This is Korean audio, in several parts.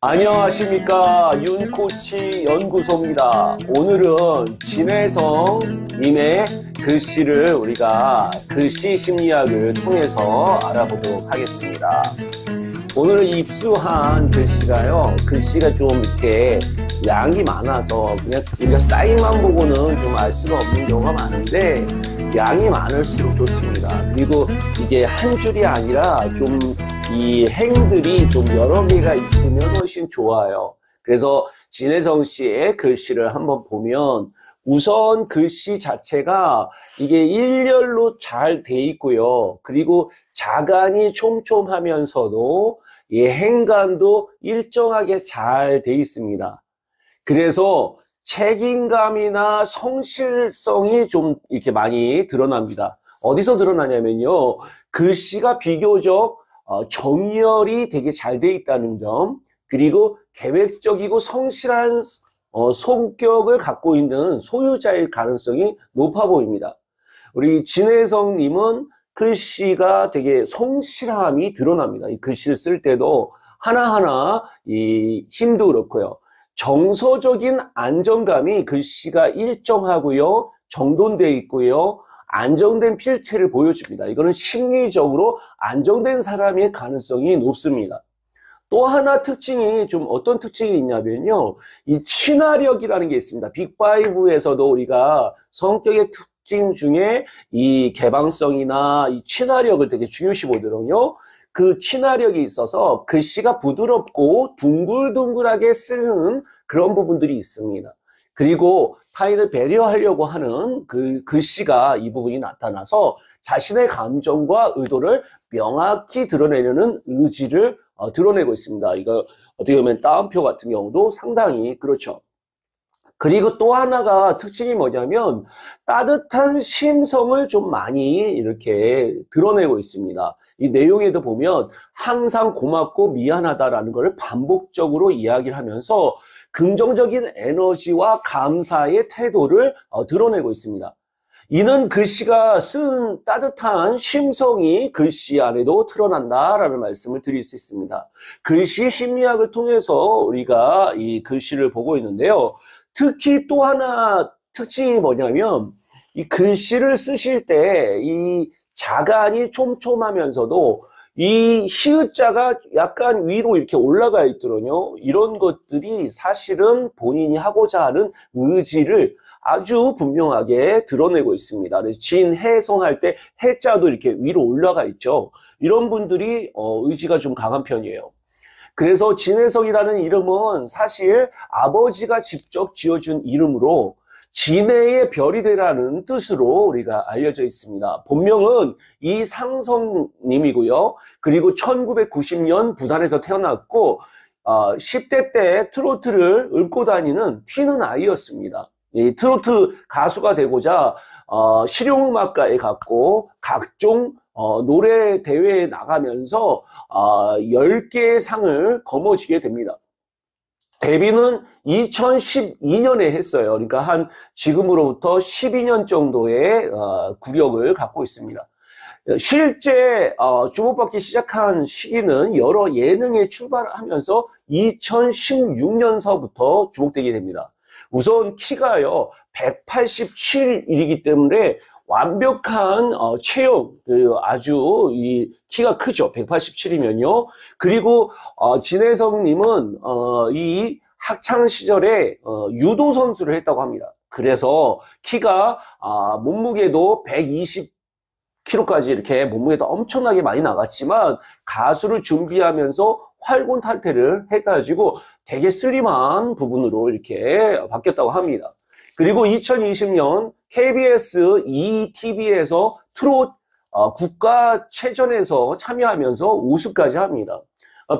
안녕하십니까, 윤코치 연구소입니다. 오늘은 진혜성 님의 글씨를 우리가 글씨 심리학을 통해서 알아보도록 하겠습니다. 오늘 입수한 글씨가요, 글씨가 좀 이렇게 양이 많아서 그냥 우리가 사인만 보고는 좀 알 수가 없는 경우가 많은데, 양이 많을수록 좋습니다. 그리고 이게 한 줄이 아니라 좀 이 행들이 좀 여러 개가 있으면 훨씬 좋아요. 그래서 진혜성 씨의 글씨를 한번 보면, 우선 글씨 자체가 이게 일렬로 잘 돼 있고요. 그리고 자간이 촘촘하면서도 이 행간도 일정하게 잘 돼 있습니다. 그래서 책임감이나 성실성이 좀 이렇게 많이 드러납니다. 어디서 드러나냐면요, 글씨가 비교적 정렬이 되게 잘 돼 있다는 점, 그리고 계획적이고 성실한 성격을 갖고 있는 소유자일 가능성이 높아 보입니다. 우리 진혜성 님은 글씨가 되게 성실함이 드러납니다. 이 글씨를 쓸 때도 하나하나 이 힘도 그렇고요. 정서적인 안정감이 글씨가 일정하고요, 정돈되어 있고요, 안정된 필체를 보여줍니다. 이거는 심리적으로 안정된 사람의 가능성이 높습니다. 또 하나 특징이 좀 어떤 특징이 있냐면요, 이 친화력이라는 게 있습니다. 빅5에서도 우리가 성격의 특징 중에 이 개방성이나 이 친화력을 되게 중요시 보거든요. 그 친화력이 있어서 글씨가 부드럽고 둥글둥글하게 쓰는 그런 부분들이 있습니다. 그리고 타인을 배려하려고 하는 그 글씨가 이 부분이 나타나서 자신의 감정과 의도를 명확히 드러내려는 의지를 드러내고 있습니다. 이거 어떻게 보면 따옴표 같은 경우도 상당히 그렇죠. 그리고 또 하나가 특징이 뭐냐면, 따뜻한 심성을 좀 많이 이렇게 드러내고 있습니다. 이 내용에도 보면 항상 고맙고 미안하다라는 것을 반복적으로 이야기를 하면서 긍정적인 에너지와 감사의 태도를 드러내고 있습니다. 이는 글씨가 쓴 따뜻한 심성이 글씨 안에도 드러난다라는 말씀을 드릴 수 있습니다. 글씨 심리학을 통해서 우리가 이 글씨를 보고 있는데요. 특히 또 하나 특징이 뭐냐면, 이 글씨를 쓰실 때 이 자간이 촘촘하면서도 이 히읗자가 약간 위로 이렇게 올라가 있거든요. 이런 것들이 사실은 본인이 하고자 하는 의지를 아주 분명하게 드러내고 있습니다. 그래서 진혜성 할 때 해자도 이렇게 위로 올라가 있죠. 이런 분들이 의지가 좀 강한 편이에요. 그래서 진혜성이라는 이름은 사실 아버지가 직접 지어준 이름으로 진혜의 별이 되라는 뜻으로 우리가 알려져 있습니다. 본명은 이상성님이고요. 그리고 1990년 부산에서 태어났고 10대 때 트로트를 읊고 다니는 튀는 아이였습니다. 이 트로트 가수가 되고자 실용음악과에 갔고 각종 노래 대회에 나가면서 10개의 상을 거머쥐게 됩니다. 데뷔는 2012년에 했어요. 그러니까 한 지금으로부터 12년 정도의 구력을 갖고 있습니다. 실제 주목받기 시작한 시기는 여러 예능에 출발하면서 2016년서부터 주목되게 됩니다. 우선 키가요 187이기 때문에 완벽한 체형, 아주 이 키가 크죠. 187이면요. 그리고 진혜성 님은 이 학창 시절에 유도 선수를 했다고 합니다. 그래서 키가 몸무게도 120kg까지 이렇게 몸무게도 엄청나게 많이 나갔지만, 가수를 준비하면서 활곤탈퇴를 해가지고 되게 슬림한 부분으로 이렇게 바뀌었다고 합니다. 그리고 2020년 KBS ETV에서 트롯 국가체전에서 참여하면서 우승까지 합니다.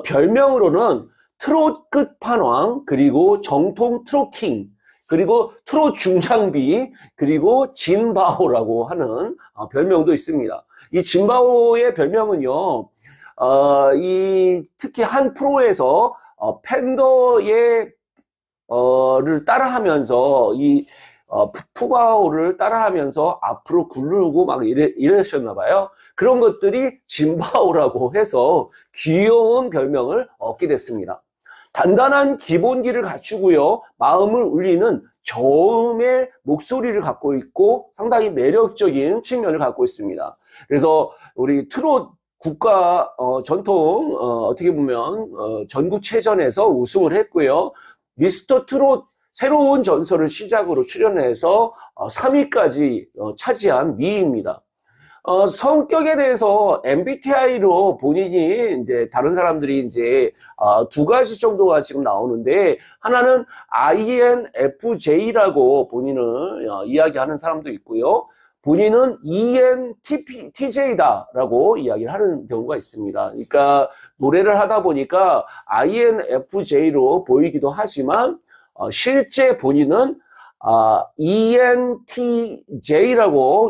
별명으로는 트롯 끝판왕, 그리고 정통 트롯킹, 그리고 트롯 중장비, 그리고 진바오라고 하는 별명도 있습니다. 이 진바오의 별명은요, 특히 한 프로에서 팬더의 를 따라하면서 푸바오를 따라하면서 앞으로 굴르고 막 이러셨나 봐요. 그런 것들이 진바오라고 해서 귀여운 별명을 얻게 됐습니다. 단단한 기본기를 갖추고요. 마음을 울리는 저음의 목소리를 갖고 있고 상당히 매력적인 측면을 갖고 있습니다. 그래서 우리 트롯 국가 전통 어떻게 보면 전국체전에서 우승을 했고요. 미스터 트롯 새로운 전설을 시작으로 출연해서 3위까지 차지한 미입니다. 성격에 대해서 MBTI로 본인이 이제 다른 사람들이 이제 두 가지 정도가 지금 나오는데, 하나는 INFJ라고 본인을 이야기하는 사람도 있고요. 본인은 ENTJ다라고 이야기를 하는 경우가 있습니다. 그러니까 노래를 하다 보니까 INFJ로 보이기도 하지만 실제 본인은 ENTJ라고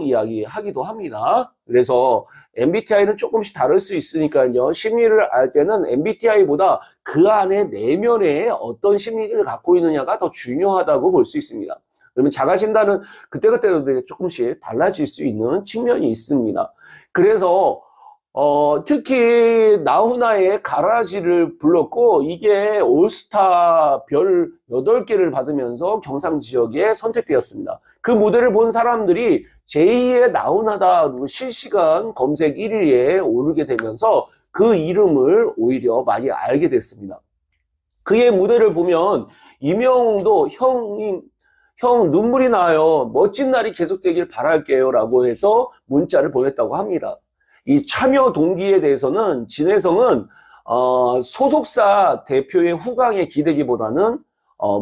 이야기하기도 합니다. 그래서 MBTI는 조금씩 다를 수 있으니까요. 심리를 알 때는 MBTI보다 그 안에 내면에 어떤 심리를 갖고 있느냐가 더 중요하다고 볼 수 있습니다. 그러면 자가진단은 그때그때 조금씩 달라질 수 있는 측면이 있습니다. 그래서 특히 나훈아의 가라지를 불렀고, 이게 올스타 별 8개를 받으면서 경상지역에 선택되었습니다. 그 무대를 본 사람들이 제2의 나훈아다 실시간 검색 1위에 오르게 되면서 그 이름을 오히려 많이 알게 됐습니다. 그의 무대를 보면 임영웅도 형 눈물이 나요. 멋진 날이 계속되길 바랄게요 라고 해서 문자를 보냈다고 합니다. 이 참여 동기에 대해서는 진혜성은 소속사 대표의 후광에 기대기보다는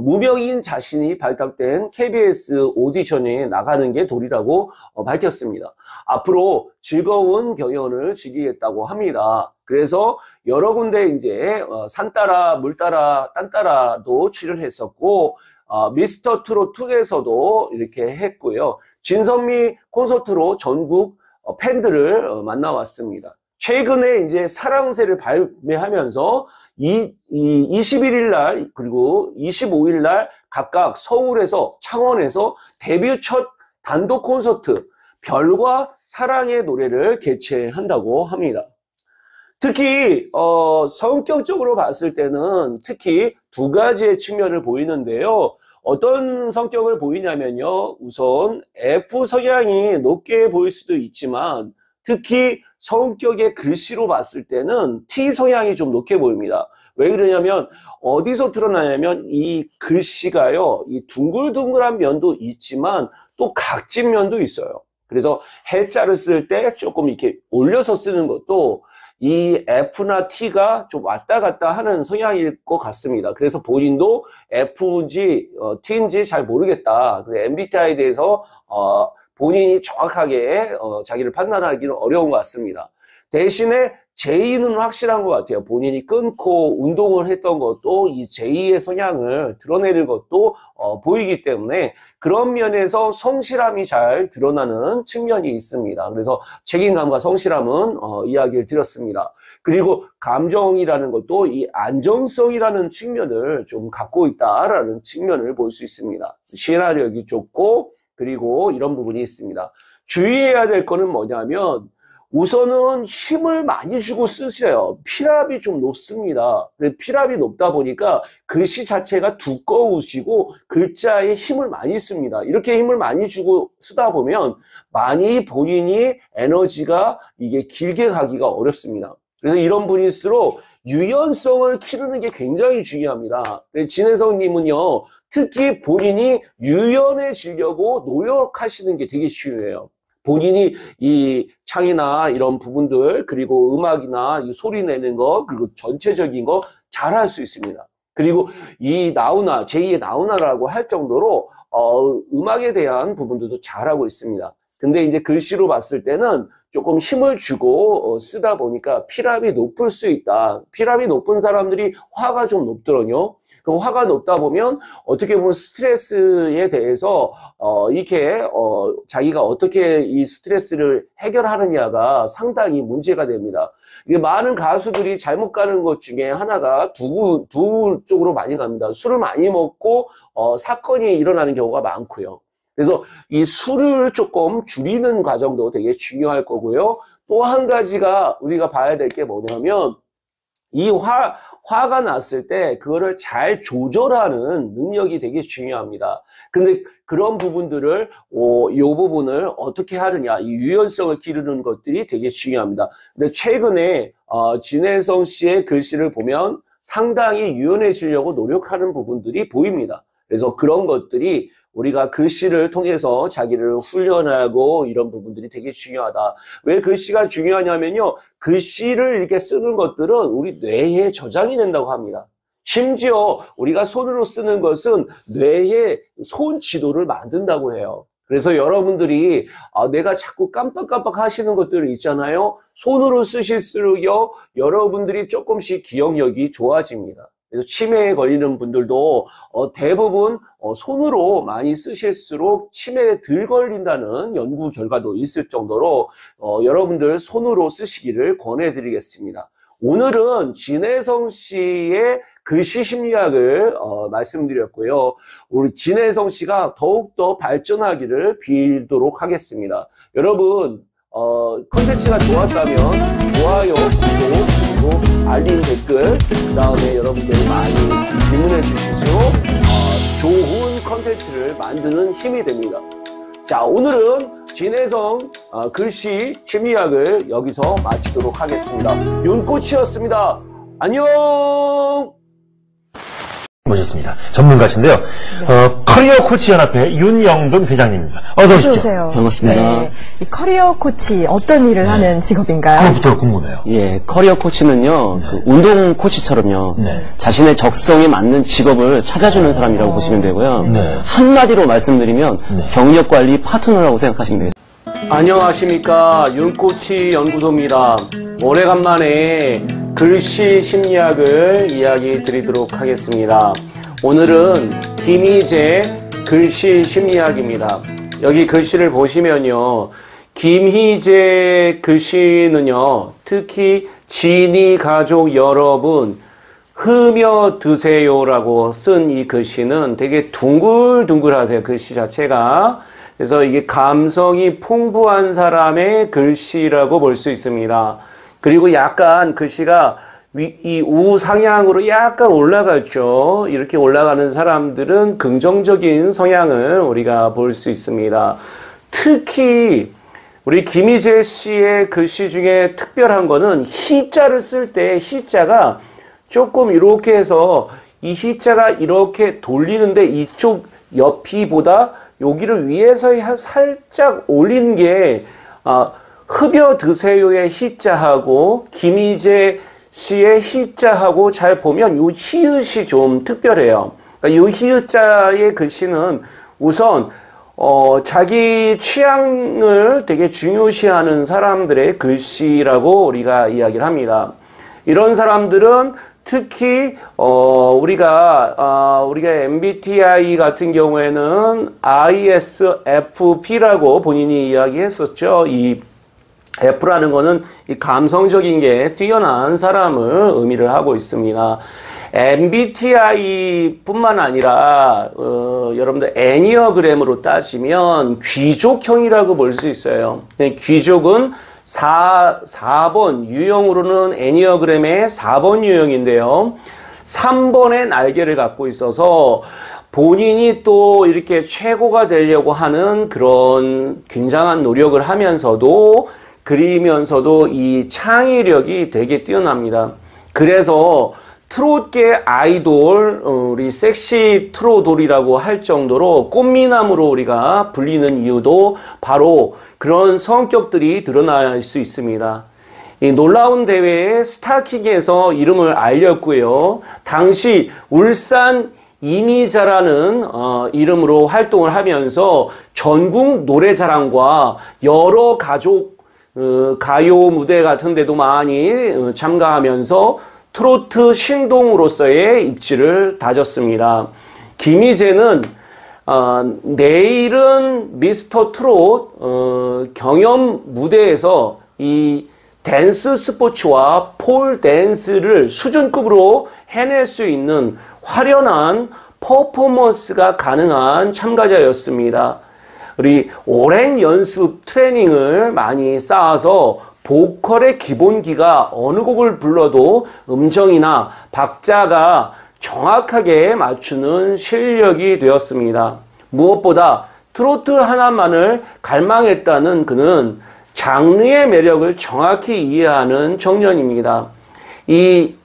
무명인 자신이 발탁된 KBS 오디션에 나가는 게 도리라고 밝혔습니다. 앞으로 즐거운 경연을 즐기겠다고 합니다. 그래서 여러 군데 이제 산 따라 물 따라 땅 따라도 출연했었고, 미스터 트롯 2에서도 이렇게 했고요. 진선미 콘서트로 전국 팬들을 만나왔습니다. 최근에 이제 사랑새를 발매하면서 21일 날 그리고 25일 날 각각 서울에서 창원에서 데뷔 첫 단독 콘서트 별과 사랑의 노래를 개최한다고 합니다. 특히 성격적으로 봤을 때는 특히 두 가지의 측면을 보이는데요. 어떤 성격을 보이냐면요. 우선 F 성향이 높게 보일 수도 있지만 특히 성격의 글씨로 봤을 때는 T 성향이 좀 높게 보입니다. 왜 그러냐면 어디서 드러나냐면 이 글씨가요. 이 둥글둥글한 면도 있지만 또 각진 면도 있어요. 그래서 해자를 쓸 때 조금 이렇게 올려서 쓰는 것도 이 F나 T가 좀 왔다 갔다 하는 성향일 것 같습니다. 그래서 본인도 F인지 T인지 잘 모르겠다. MBTI에 대해서 본인이 정확하게 자기를 판단하기는 어려운 것 같습니다. 대신에 J는 확실한 것 같아요. 본인이 끊고 운동을 했던 것도 이 J의 성향을 드러내는 것도 보이기 때문에 그런 면에서 성실함이 잘 드러나는 측면이 있습니다. 그래서 책임감과 성실함은 이야기를 드렸습니다. 그리고 감정이라는 것도 이 안정성이라는 측면을 좀 갖고 있다라는 측면을 볼 수 있습니다. 시나리오가 좁고 그리고 이런 부분이 있습니다. 주의해야 될 거는 뭐냐면 우선은 힘을 많이 주고 쓰세요. 필압이 좀 높습니다. 필압이 높다 보니까 글씨 자체가 두꺼우시고 글자에 힘을 많이 씁니다. 이렇게 힘을 많이 주고 쓰다 보면 많이 본인이 에너지가 이게 길게 가기가 어렵습니다. 그래서 이런 분일수록 유연성을 기르는 게 굉장히 중요합니다. 진혜성님은요, 특히 본인이 유연해지려고 노력하시는 게 되게 중요해요. 본인이 이 창이나 이런 부분들, 그리고 음악이나 이 소리 내는 거, 그리고 전체적인 거 잘할 수 있습니다. 그리고 이 나훈아, 제2의 나훈아라고 할 정도로 음악에 대한 부분들도 잘하고 있습니다. 근데 이제 글씨로 봤을 때는 조금 힘을 주고 쓰다 보니까 필압이 높을 수 있다. 필압이 높은 사람들이 화가 좀 높더군요. 그 화가 높다 보면 어떻게 보면 스트레스에 대해서 이렇게 자기가 어떻게 이 스트레스를 해결하느냐가 상당히 문제가 됩니다. 이게 많은 가수들이 잘못 가는 것 중에 하나가 두 쪽으로 많이 갑니다. 술을 많이 먹고 사건이 일어나는 경우가 많고요. 그래서 이 술을 조금 줄이는 과정도 되게 중요할 거고요. 또 한 가지가 우리가 봐야 될 게 뭐냐면 이 화가 났을 때 그거를 잘 조절하는 능력이 되게 중요합니다. 근데 그런 부분들을 이 부분을 어떻게 하느냐, 이 유연성을 기르는 것들이 되게 중요합니다. 근데 최근에 진혜성 씨의 글씨를 보면 상당히 유연해지려고 노력하는 부분들이 보입니다. 그래서 그런 것들이 우리가 글씨를 통해서 자기를 훈련하고 이런 부분들이 되게 중요하다. 왜 글씨가 중요하냐면요. 글씨를 이렇게 쓰는 것들은 우리 뇌에 저장이 된다고 합니다. 심지어 우리가 손으로 쓰는 것은 뇌에 손 지도를 만든다고 해요. 그래서 여러분들이 내가 자꾸 깜빡깜빡 하시는 것들 있잖아요. 손으로 쓰실수록요. 여러분들이 조금씩 기억력이 좋아집니다. 그래서 치매에 걸리는 분들도 대부분 손으로 많이 쓰실수록 치매에 덜 걸린다는 연구 결과도 있을 정도로 여러분들 손으로 쓰시기를 권해드리겠습니다. 오늘은 진혜성 씨의 글씨 심리학을 말씀드렸고요. 우리 진혜성 씨가 더욱더 발전하기를 빌도록 하겠습니다. 여러분 콘텐츠가 좋았다면 좋아요, 구독, 그리고 알림 댓글, 그 다음에 여러분들 많이 질문해 주실수록 좋은 콘텐츠를 만드는 힘이 됩니다. 자, 오늘은 진혜성 글씨 심리학을 여기서 마치도록 하겠습니다. 윤코치였습니다. 안녕! 모셨습니다. 전문가신데요. 커리어 코치 연합회 윤영동 회장님입니다. 어서 오십시오. 반갑습니다. 네. 이 커리어 코치 어떤 일을 하는 직업인가요? 그것부터 궁금해요. 예, 커리어 코치는요, 그 운동 코치처럼요, 자신의 적성에 맞는 직업을 찾아주는 사람이라고 보시면 되고요. 한마디로 말씀드리면 경력 관리 파트너라고 생각하시면 되겠습니다. 안녕하십니까. 윤코치 연구소입니다. 오래간만에 글씨 심리학을 이야기 드리도록 하겠습니다. 오늘은 김희재 글씨 심리학입니다. 여기 글씨를 보시면요. 김희재 글씨는요. 특히 진이 가족 여러분 흐며 드세요라고 쓴 이 글씨는 되게 둥글둥글하세요. 글씨 자체가. 그래서 이게 감성이 풍부한 사람의 글씨라고 볼 수 있습니다. 그리고 약간 글씨가 이 우상향으로 약간 올라가죠. 이렇게 올라가는 사람들은 긍정적인 성향을 우리가 볼 수 있습니다. 특히 우리 김희재 씨의 글씨 중에 특별한 거는 희자를 쓸 때 희자가 조금 이렇게 해서 이 희자가 이렇게 돌리는데 이쪽 옆이보다 여기를 위에서 살짝 올린 게 흡여 드세요의 희자하고 김희재 씨의 희자하고 잘 보면 이 히읗이 좀 특별해요. 그러니까 이 히읗자의 글씨는 우선 자기 취향을 되게 중요시하는 사람들의 글씨라고 우리가 이야기를 합니다. 이런 사람들은 특히 우리가 MBTI 같은 경우에는 ISFP라고 본인이 이야기했었죠. 이 F라는 거는 이 감성적인 게 뛰어난 사람을 의미를 하고 있습니다. MBTI 뿐만 아니라 여러분들 애니어그램으로 따지면 귀족형이라고 볼 수 있어요. 귀족은 4번 유형으로는 애니어그램의 4번 유형인데요. 3번의 날개를 갖고 있어서 본인이 또 이렇게 최고가 되려고 하는 그런 굉장한 노력을 하면서도 그리면서도 이 창의력이 되게 뛰어납니다. 그래서 트롯계 아이돌, 우리 섹시 트로돌이라고 할 정도로 꽃미남으로 우리가 불리는 이유도 바로 그런 성격들이 드러날 수 있습니다. 이 놀라운 대회에 스타킹에서 이름을 알렸고요. 당시 울산 이미자라는 이름으로 활동을 하면서 전국 노래자랑과 여러 가족 가요 무대 같은 데도 많이 참가하면서 트로트 신동으로서의 입지를 다졌습니다. 김희재는 내일은 미스터 트롯 경연 무대에서 이 댄스 스포츠와 폴 댄스를 수준급으로 해낼 수 있는 화려한 퍼포먼스가 가능한 참가자였습니다. 우리 오랜 연습 트레이닝을 많이 쌓아서 보컬의 기본기가 어느 곡을 불러도 음정이나 박자가 정확하게 맞추는 실력이 되었습니다. 무엇보다 트로트 하나만을 갈망했다는 그는 장르의 매력을 정확히 이해하는 청년입니다.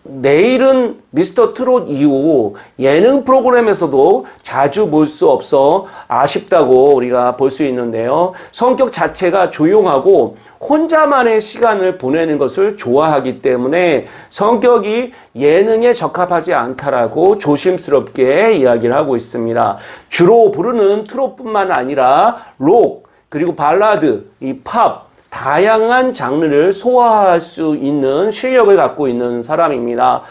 내일은 미스터 트롯 이후 예능 프로그램에서도 자주 볼 수 없어 아쉽다고 우리가 볼 수 있는데요. 성격 자체가 조용하고 혼자만의 시간을 보내는 것을 좋아하기 때문에 성격이 예능에 적합하지 않다라고 조심스럽게 이야기를 하고 있습니다. 주로 부르는 트롯뿐만 아니라 록, 그리고 발라드, 팝, 다양한 장르를 소화할 수 있는 실력을 갖고 있는 사람입니다.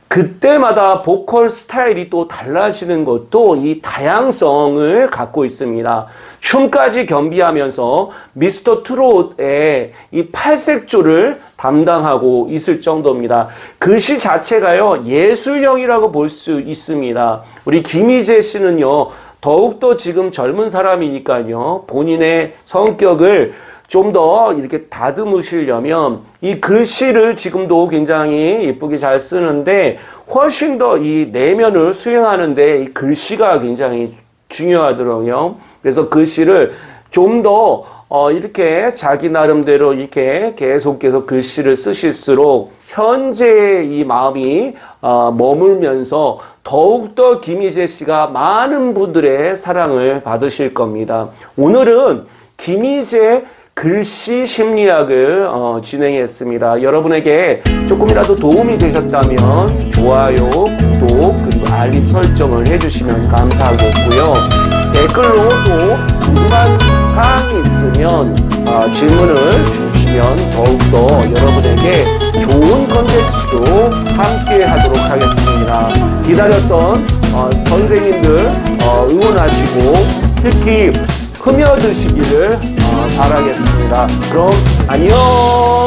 그때마다 보컬 스타일이 또 달라지는 것도 이 다양성을 갖고 있습니다. 춤까지 겸비하면서 미스터 트롯의 이 팔색조를 담당하고 있을 정도입니다. 글씨 자체가요, 예술형이라고 볼 수 있습니다. 우리 김희재 씨는요, 더욱더 지금 젊은 사람이니까요, 본인의 성격을 좀 더 이렇게 다듬으시려면 이 글씨를 지금도 굉장히 예쁘게 잘 쓰는데 훨씬 더 이 내면을 수행하는데 이 글씨가 굉장히 중요하더라고요. 그래서 글씨를 좀 더 이렇게 자기 나름대로 이렇게 계속 글씨를 쓰실수록 현재 이 마음이 머물면서 더욱더 김희재 씨가 많은 분들의 사랑을 받으실 겁니다. 오늘은 김희재 글씨 심리학을 진행했습니다. 여러분에게 조금이라도 도움이 되셨다면 좋아요, 구독, 그리고 알림 설정을 해주시면 감사하겠고요. 댓글로 또 궁금한 사항이 있으면 질문을 주시면 더욱더 여러분에게 좋은 컨텐츠로 함께 하도록 하겠습니다. 기다렸던 선생님들 응원하시고 특히 흠며드시기를 바라겠습니다. 그럼 안녕.